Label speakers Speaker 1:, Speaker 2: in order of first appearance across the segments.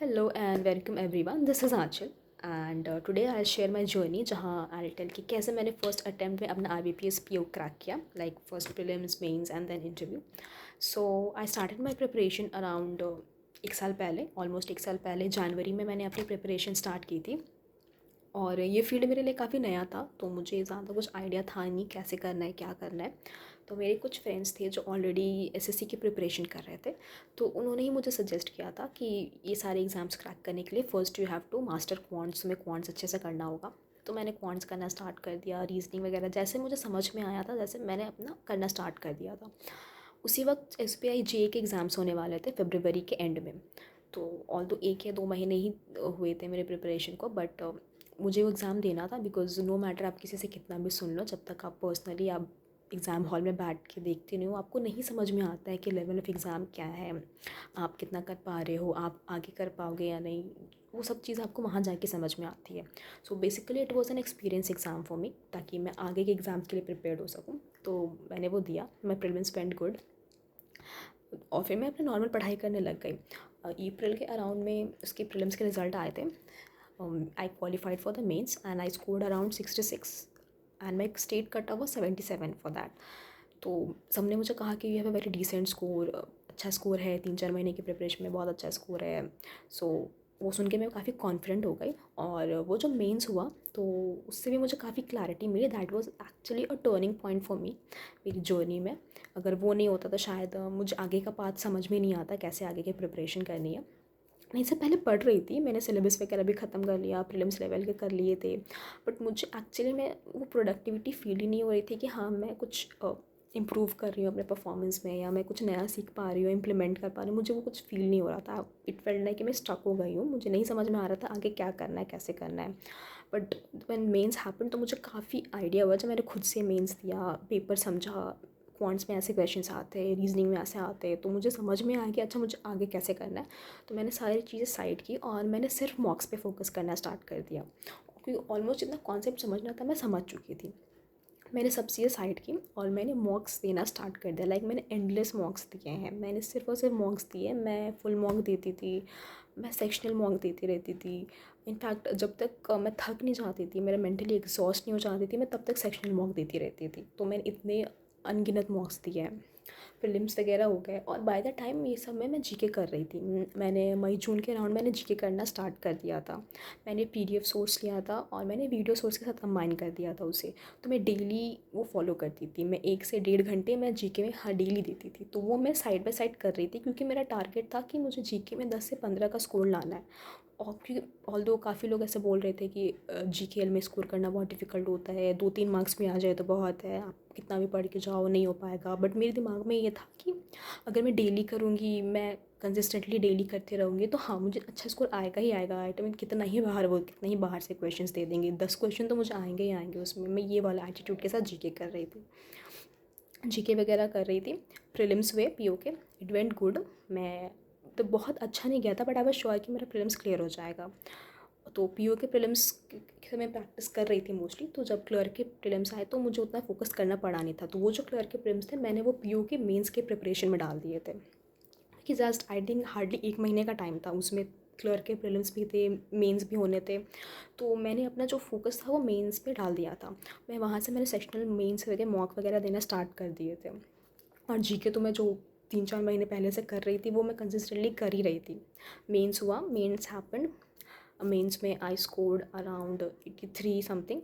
Speaker 1: Hello and welcome everyone. This is Aanchal and today I'll share my journey जहाँ I'll tell कि कैसे मैंने first attempt में अपना IBPS PO क्रैक किया like first prelims mains and then interview. So I started my preparation around एक साल पहले, ऑलमोस्ट एक साल पहले जनवरी में मैंने अपनी प्रिपरेशन स्टार्ट की थी. और ये फील्ड मेरे लिए काफ़ी नया था तो मुझे ज़्यादा कुछ आइडिया था नहीं कैसे करना है क्या करना है. तो मेरे कुछ फ्रेंड्स थे जो ऑलरेडी एसएससी की प्रिपरेशन कर रहे थे, तो उन्होंने ही मुझे सजेस्ट किया था कि ये सारे एग्ज़ाम्स क्रैक करने के लिए first you have to master quants, तुम्हें क्वांट्स अच्छे से करना होगा. तो मैंने क्वांट्स करना स्टार्ट कर दिया, रीजनिंग वगैरह जैसे मुझे समझ में आया था जैसे मैंने अपना करना स्टार्ट कर दिया था. उसी वक्त एसबीआई जे के एग्ज़ाम्स होने वाले थे फरवरी के एंड में. तो ऑल दो एक या दो महीने ही हुए थे मेरे प्रिपरेशन को, बट मुझे वो एग्ज़ाम देना था बिकॉज नो मैटर आप किसी से कितना भी सुन लो, जब तक आप पर्सनली आप एग्ज़ाम हॉल में बैठ के देखते नहीं हो आपको नहीं समझ में आता है कि लेवल ऑफ़ एग्ज़ाम क्या है, आप कितना कर पा रहे हो, आप आगे कर पाओगे या नहीं. वो सब चीज़ आपको वहाँ जाके समझ में आती है. So basically it was an experience exam for me, ताकि मैं आगे के एग्ज़ाम के लिए प्रिपेयर्ड हो सकूँ. तो मैंने वो दिया, माई प्रीलिम्स वेंट गुड और फिर मैं अपनी नॉर्मल पढ़ाई करने लग गई. अप्रैल के अराउंड में उसके प्रीलिम्स के रिज़ल्ट आए थे. I qualified for the mains and I scored around 66 and my state cutoff was 77 for that. तो सबने मुझे कहा कि you have a very decent score, अच्छा स्कोर है, 3-4 महीने की प्रिपरेशन में बहुत अच्छा स्कोर है. सो वो सुन के मैं काफ़ी कॉन्फिडेंट हो गई. और वो जो मेंस हुआ तो उससे भी मुझे काफ़ी क्लैरिटी मिली. That was actually a turning point for me मेरी जर्नी में. अगर वो नहीं होता तो शायद मुझे आगे का पाथ समझ में नहीं आता कैसे आगे की प्रिपरेशन करनी है. मैं इससे पहले पढ़ रही थी, मैंने सिलेबस वगैरह भी ख़त्म कर लिया, प्रीलिम्स लेवल के कर लिए थे, बट मुझे एक्चुअली में वो प्रोडक्टिविटी फील ही नहीं हो रही थी कि हाँ मैं कुछ इम्प्रूव कर रही हूँ अपने परफॉर्मेंस में या मैं कुछ नया सीख पा रही हूँ, इम्प्लीमेंट कर पा रही हूँ. मुझे वो कुछ फील नहीं हो रहा था. इट फेल्ट लाइक कि मैं स्टक हो गई हूँ, मुझे नहीं समझ में आ रहा था आगे क्या करना है कैसे करना है. बट व्हेन मेंस हैपन तो मुझे काफ़ी आइडिया हुआ जब मैंने खुद से मेंस दिया, पेपर समझा, क्वांट्स में ऐसे क्वेश्चंस आते हैं, रीजनिंग में ऐसे आते हैं, तो मुझे समझ में आया कि अच्छा मुझे आगे कैसे करना है. तो मैंने सारी चीज़ें साइड की और मैंने सिर्फ मॉक्स पे फोकस करना स्टार्ट कर दिया, क्योंकि ऑलमोस्ट जितना कॉन्सेप्ट समझना था मैं समझ चुकी थी. मैंने सब चीज़ें साइड की और मैंने मॉक्स देना स्टार्ट कर दिया. लाइक मैंने एंडलेस मॉक्स दिए हैं, मैंने सिर्फ और सिर्फ मॉक्स दिए. मैं फुल मॉक देती थी, मैं सेक्शनल मॉक देती रहती थी. इनफैक्ट जब तक मैं थक नहीं जाती थी, मेरा मेंटली एग्जॉस्ट नहीं हो जाती थी, मैं तब तक सेक्शनल मॉक देती रहती थी. तो मैंने इतने अनगिनत मॉक्स दिए हैं. प्रीलिम्स वगैरह हो गए और बाय द टाइम ये सब में मैं जीके कर रही थी. मैंने मई जून के अराउंड मैंने जीके करना स्टार्ट कर दिया था. मैंने पीडीएफ सोर्स लिया था और मैंने वीडियो सोर्स के साथ कंबाइन कर दिया था उसे. तो मैं डेली वो फॉलो करती थी. मैं 1 से 1.5 घंटे मैं जीके में हर डेली देती थी. तो वो मैं साइड बाय साइड कर रही थी क्योंकि मेरा टारगेट था कि मुझे जीके में 10 से 15 का स्कोर लाना है. और क्योंकि ऑल्दो काफ़ी लोग ऐसे बोल रहे थे कि जीकेएल में स्कोर करना बहुत डिफ़िकल्ट होता है, 2-3 मार्क्स में आ जाए तो बहुत है, आप कितना भी पढ़ के जाओ नहीं हो पाएगा. बट मेरे दिमाग में ये था कि अगर मैं डेली करूँगी, मैं कंसिस्टेंटली डेली करते रहूँगी तो हाँ मुझे अच्छा स्कोर आएगा ही आएगा. आई मीन कितना ही बाहर से क्वेश्चंस दे देंगे, 10 क्वेश्चन तो मुझे आएंगे ही आएंगे उसमें. मैं ये वाला एटीट्यूड के साथ जीके कर रही थी, जीके वगैरह कर रही थी. प्रीलिम्स हुए पीओ के, इट वेंट गुड. मैं तो बहुत अच्छा नहीं गया था बट आई वाज श्योर कि मेरा प्रीलिम्स क्लियर हो जाएगा. तो पीओ के प्रीलिम्स की मैं प्रैक्टिस कर रही थी मोस्टली. तो जब क्लर्क के प्रीलिम्स आए तो मुझे उतना फोकस करना पड़ा नहीं था. तो वो जो क्लर्क के प्रीलिम्स थे मैंने वो पीओ के मेंस के प्रिपरेशन में डाल दिए थे, कि जस्ट आई थिंक हार्डली 1 महीने का टाइम था उसमें. क्लर्क के प्रीलिम्स भी थे, मेंस भी होने थे. तो मैंने अपना जो फोकस था वो मेंस पे डाल दिया था. मैं वहाँ से मैंने सेक्शनल मेंस वगैरह मॉक वगैरह देना स्टार्ट कर दिए थे. और जीके तो मैं जो 3-4 महीने पहले से कर रही थी वो मैं कंसिस्टेंटली कर ही रही थी. मेंस हुआ, मेंस हैपेंड. मेंस में I scored around 83 something.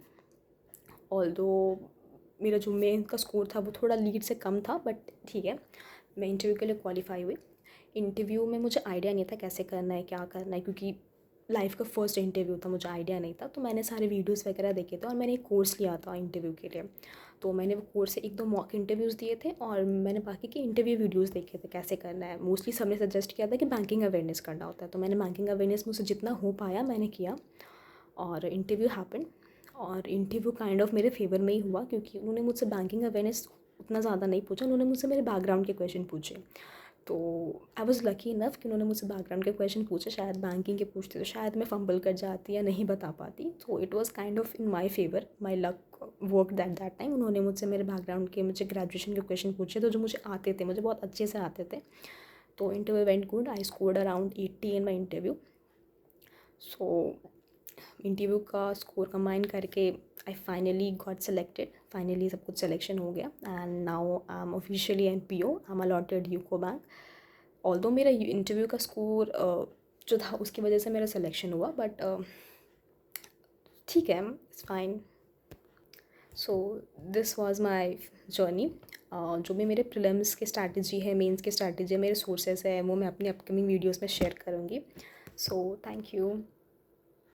Speaker 1: Although मेरा जो मेन का स्कोर था वो थोड़ा लीड से कम था, बट ठीक है. मैं इंटरव्यू के लिए क्वालिफाई हुई. इंटरव्यू में मुझे आइडिया नहीं था कैसे करना है क्या करना है, क्योंकि लाइफ का फर्स्ट इंटरव्यू था, मुझे आइडिया नहीं था. तो मैंने सारे वीडियोस वगैरह देखे थे और मैंने एक कोर्स लिया था इंटरव्यू के लिए. तो मैंने वो कोर्स से 1-2 मॉक इंटरव्यूज़ दिए थे और मैंने बाकी के इंटरव्यू वीडियोस देखे थे कैसे करना है. मोस्टली सबने सजेस्ट किया था कि बैंकिंग अवेयरनेस करना होता है, तो मैंने बैंकिंग अवेयरनेस मुझसे जितना हो पाया मैंने किया. और इंटरव्यू हैपन. और इंटरव्यू काइंड ऑफ मेरे फेवर में ही हुआ क्योंकि उन्होंने मुझसे बैंकिंग अवेयरनेस उतना ज़्यादा नहीं पूछा, उन्होंने मुझसे मेरे बैकग्राउंड के क्वेश्चन पूछे. तो आई वॉज़ लकी इनफ कि उन्होंने मुझसे बैकग्राउंड के क्वेश्चन पूछे. शायद बैंकिंग के पूछते तो शायद मैं फंबल कर जाती या नहीं बता पाती. तो it was kind of in my favour, my luck work that time. उन्होंने मुझसे मेरे बैकग्राउंड के, मुझे ग्रेजुएशन के क्वेश्चन पूछे तो जो मुझे आते थे, मुझे बहुत अच्छे से आते थे. तो interview went good. I scored around 80 in my interview. So interview का स्कोर कंबाइन करके I finally got selected, finally सब कुछ सिलेक्शन हो गया and now I am officially an P O, I am allotted UCO bank. Although मेरा interview का score जो था उसकी वजह से मेरा सिलेक्शन हुआ, बट ठीक है, it's fine. So this was my journey. जो भी मेरे प्रीलिम्स की स्ट्रैटेजी है, मेंस की स्ट्रैटेजी है, मेरे सोर्सेस है, वो मैं अपनी अपकमिंग वीडियोस में शेयर करूँगी। So thank you.